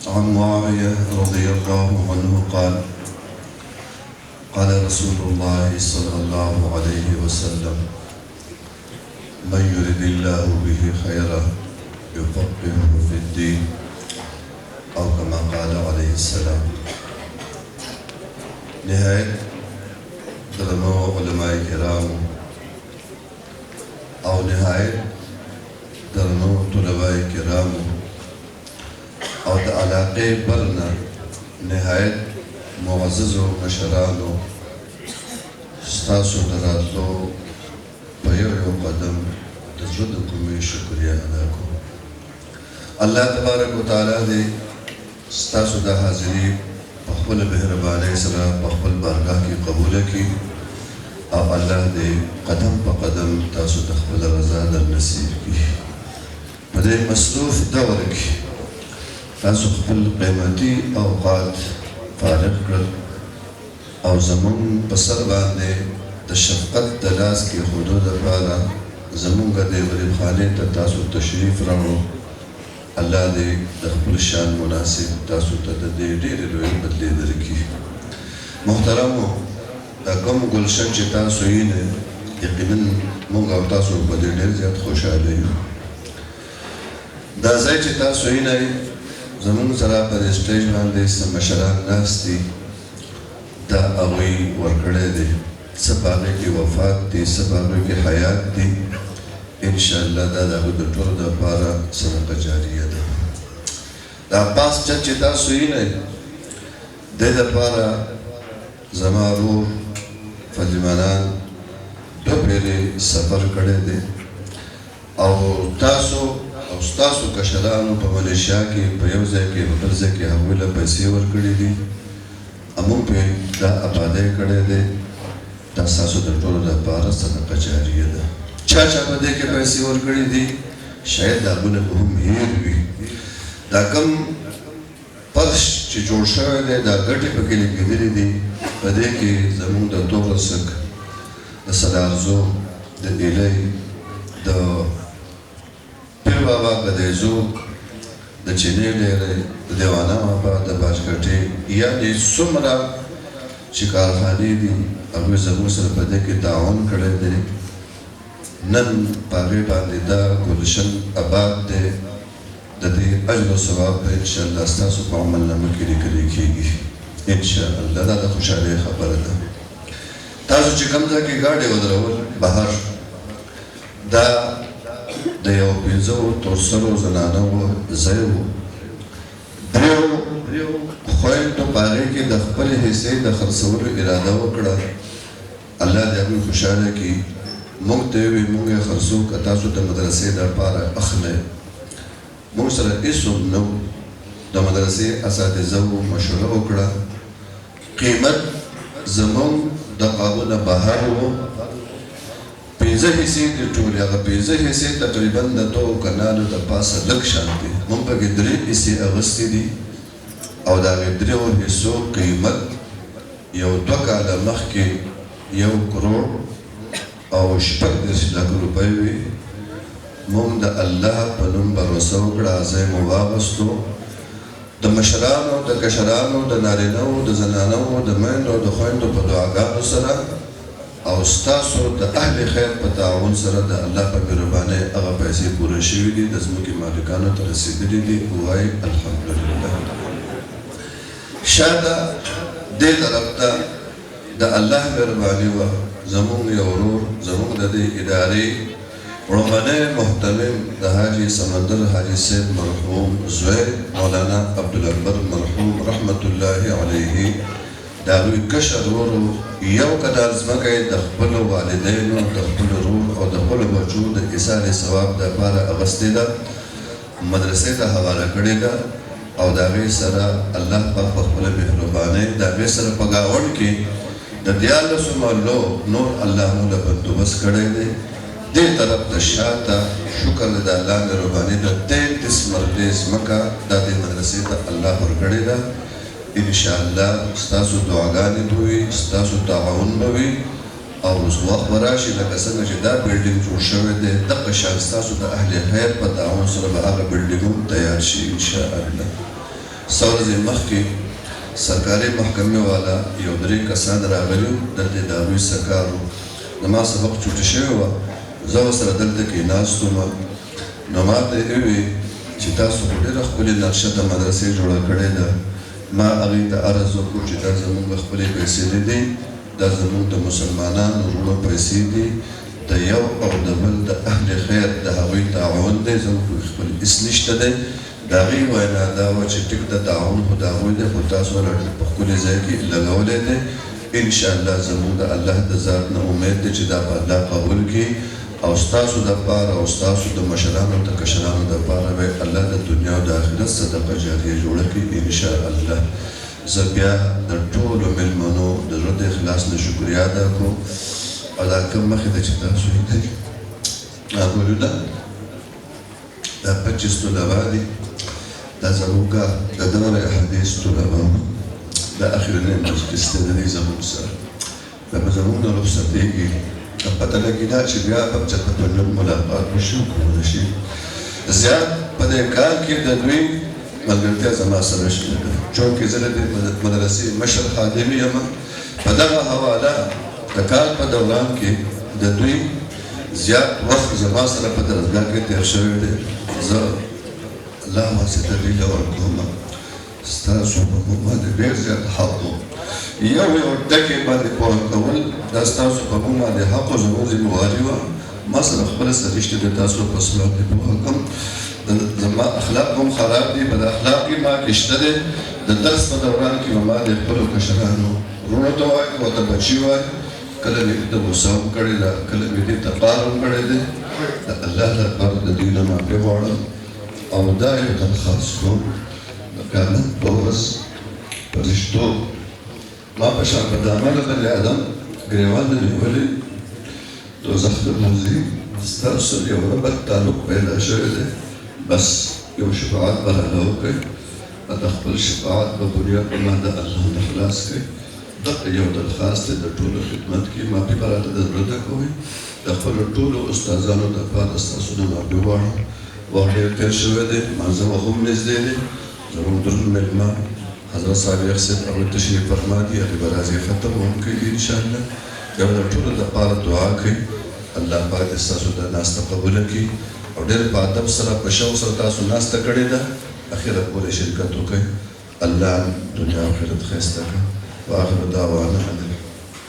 عن معاوية رضي الله عنه قال قال رسول الله صلى الله عليه وسلم من يرد الله به خيرا يفقهه في الدين أو كما قال عليه السلام. نهاية درنو علماء کرام او نهاية درنو طلباء کرام او د علاقه برنا نهاية معزز و مشرانو ستاسو دراتلو پيو قدم تزرد کومي شکریہ ادا کو. الله تبارک و تعالی دې ستاسو د حاضری بخبل مهرباني سره بخبل بارگاه کی قبول کی او الله دې قدم په قدم تاسو د خپل رضا در نصیب کی. په دې مصروف دور کې تاسو خپل قیمتي اوقات فارغ کړل او زمون په سر باندې د شفقت د لاس کې حدود لپاره زمونږ د غریب خانه ته تاسو تشریف راوړو. الله دې د خپل شان مناسب تاسو ته د ډېرې لوی بدلې درکړي. محترمو دا کوم ګلشن چې تاسو یې نه یقینا موږ او تاسو په دې ډېر زیات خوشاله یو. دا ځای چې تاسو یې نه زمونږ سره په سټیج باندې سم مشران ناست دي دا هغوی ورکړی دی. څه په هغې کې وفات دي څه په هغې کې حیات دي. انشاءالله دا د هغوی د ټولو دپاره صدقه جاریه ده. د عباس چت چې تاسو یې نه دې دپاره زما ورور فضلمنان دوه پیرې سفر کړی دی او تاسو او ستاسو کشرانو په ملیشیا کې په یو ځای کې په بل ځای کې هغوی له پیسې ورکړي دي. موږ پرې دا ابادۍ کړی دی. دا ستاسو د ټولو دپاره صدقه جاریه ده. چا په دې کې پیسې ورکړي دي شاید دا هغونه به هم هیر وي. دا کوم فرش چې جوړ شوی دی دا ګټې پکې لګېدلې دي. په دې کې زموږ د تورسک د سلارزو د ایلۍ د پیر بابا ګدیزو د چینې ډېرې د دیوانه بابا د باجګټې یعنې څومره چې کارخانې دي هغوی زموږ سره په دې کې تعاون کړی دی. نن په هغې باندې دا ګلشن آباد دی. د دې اجر او ثواب به انشاءالله ستاسو په عملنامه کې لیکلی کېږي انشاءالله. دا د خوشحالۍ خبره ده. تاسو چې کوم ځای کې ګاډې ودرول بهر دا د یو 15 تورسرو زنانو ځای و. دریو خویندو په هغې کې د خپلې حصې د خرڅولو اراده وکړه. الله دې هغوی خوشحاله کړي. موږ ته یې وویل موږ یې خرڅو که تاسو د مدرسې دپاره اخلئ. موږ سره هېڅ هم نه و. د مدرسې اساتذه وو مشوره وکړه. قیمت زموږ د قابونه بهر و. 15 حصې دي ټولې هغه 15 حصې تقریبا د 2 کنالو د پاسه لږ شان دي. موږ پکې 3 حصې اخیستې دي او د هغې 3 حصو قیمت یو 2 کاله مخکې 1 کروڑ او 36 لک روپۍ وي. موږ د الله په نوم بروسه وکړه. ځای مو واغستو. د مشرانو د کشرانو د نارینهو د زنانو د میندو د خویندو په دعاګانو سره او ستاسو د اهل خیر په تعاون سره د الله په مهربانۍ هغه پیسې پوره شوي دي. د ځمکې مالکانو ته رسېدلي دي. ووایي الحمدلله. شاته دې طرف ته د الله مهرباني وه. زمونږ یو ورور زمونږ د دې ادارې وړومبنی محتمم د حاجي سمندر حاجي صاحب مرحوم زوی مولانا عبدالاکبر مرحوم رحمت الله علیه د هغوی کشر ورور یو کنال ځمکه یې د خپلو والدینو د خپل ورور او د خپلو بچو د ایصال ثواب دپاره اخیستې ده. مدرسې ته حواله کړې ده او د هغې سره الله پاک په خپله مهربانۍ د هغې سره په ګاونډ کې د 14 محلو نور الله مو له بندوبست کړی دی. دې طرف ته شاته شکر د الله مهرباني د 33 مرلې ځمکه دا دې مدرسې ته الله ورکړې ده. انشاءالله ستاسو دعاګانې به وي ستاسو تعاون به وي او وخت به راشي لکه څنګه چې دا بلډینګ جوړ شوی دی دغه شان ستاسو د اهل خیر په تعاون سره به هغه بلډینګ هم تیار شي انشاءالله. څو ورځې مخکې سرکاري محکمې والا یو 3 کسان راغلي وو، دلته د هغوی سرکار وو. زما سبق چوټي شوی وه، زه ورسره دلته کېناست وم. نو ما ته یې وویل چې تاسو خو ډېره ښکلې نقشه د مدرسې جوړه کړې ده. ما هغې ته عرض وکړو چې دا زموږ خپلې پیسې نه دي، دا زموږ د مسلمانانو وروڼو پیسې دي، د یو او د بل د اهل خیر د هغوی تعاون دی، زموږ خپل هېڅ نشته دی. د هغې وینا دا وه چې ټیک د تعاون خو د هغوی دی، خو تاسو ډېر په ښکلي ځای کې لګولی دی. انشاءالله زموږ د الله د ذات نه امید دی چې دا به الله قبول کړي او ستاسو دپاره او ستاسو د مشرانو د کشرانو دپاره به الله د دنیا او د آخرت صدقه جاریه جوړه کړي انشاءالله. زه بیا د ټولو مېلمنو د زړه د اخلاص نه شکریا ادا کوم. او دا کوم مخې ته چې تاسو یې کوئ ګلونه دا 25 طلبا دي، دا زموږ د دور حدیث طلبا دا اخرنی مجلس دی د دې زموږ سره. دا به زموږ نه رخصتېږي، پته لګي دا چې بیا به چېرته په لږ ملاقات وشي وکړلی شي. زیات په دې کار کې د دوی ملګرتیا زما سره شته ده، چونکې زه د دې مدرسې مشر خادم یم. په دغه حواله د کار په دوران کې د دوی زیات وخت زما سره په درسګاه کې تېر شوی دی. زه الله واسطه دوی له ورکوم، ستاسو په موږ باندې ډېر زیات حق و. یو ټکي باندې پوه کول دا ستاسو په موږ باندې حق و، زموږ ذمواري وه. ما سره خپله سرشتې د تاسو په صلح کې پوه کړم. زما اخلاق هم خراب دي، بد اخلاق کې ما کې شته دی. د درس په دوران کې به ما د خپلو کشرانو وروڼو ته وایم، ورته بچي وایم، کله مې دې ته غوسه هم کړې ده، کله مې دې ته پار هم کړی دی. د الله لپاره د دوی نه معافي غواړم او دا یو درخواست کوم د قیامت په ورځ په رشتو ما په شان په دامنه بني ادم ګریوان نه نیولی دوزخ ته بوځي. ستاسو سره یو ربط تعلق پیدا شوی دی، بس یو شفاعت به راله وکړئ، د خپل شفاعت په بنیاد به ما د الله نه خلاص کړئ. دغه یو درخواست دی د ټولو خدمت کې. معافي به راته د زړه نه کوئ. د خپلو ټولو استادانو دپاره ستاسو نه معافي غواړم. وخت ډېر تېر شوی دی، مازه وخت هم نږدې دی. زموږ دروند مېلمه حضرت صاحب صاحب هغوی تشریف فرما دي، هغې به راځي ختم هم کوي انشاءالله. بیا به د ټولو دپاره دعا کوي، الله پاک دې ستاسو دا ناسته قبوله کړي او ډېر په ادب سره په شوق سره تاسو ناسته کړې ده، اخره پورې شرکت وکړئ. الله دنیا او آخرت ښایسته کړه. واخر دعوانا